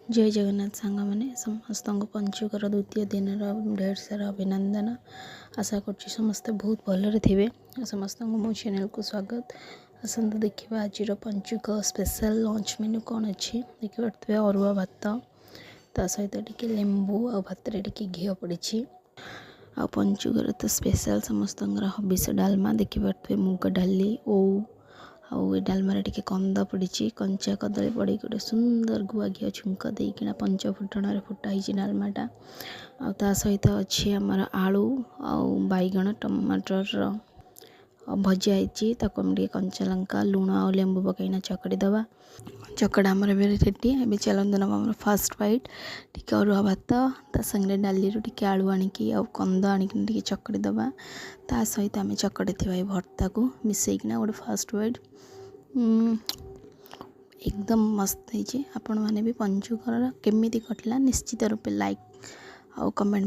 जय जगन्नाथ सांग मैंने समस्त पंचुकर द्वितीय दिन ढेर सारा अभिनंदन। आशा कर समस्ते बहुत भलरे थे। समस्त मो चैनल को स्वागत। आसत देखा आज पंचुक स्पेशल लंच मेन्यू कौन अच्छी देखिए। अरुआ भात ता सहित टिके लेंबू आ भात टिके घी पड़ी आ पंचुकर तो स्पेशल समस्त हबिष डालमा देखिए। मुग डाली आउ डालमार टिके कंद पड़ी कंचा कदली पड़ी गोटे सुंदर गुआ घी छुंक देकिना पंचफुटण फुटाई डालमाटा आ सहित अच्छी आमर आलू आउ बैगण टमाटर भजा होती कंचा लंका लुण आ लेंबू पकईना चकड़ी दबा चकड़ा आमर रेडी। ए चलते ना फास्ट बाइट टिके अरुआ भात ता संगे डाली टिके आलू आनिकी आ कंद आनिकी चकड़ी दबा ता सहित आम चकड़ी थी भर्ता को मिसेकिना गोटे फास्ट बाइट एकदम मस्त है। आपण मैंने भी पंचुकर केमी कटला निश्चित रूपे लाइक आउ कमेंट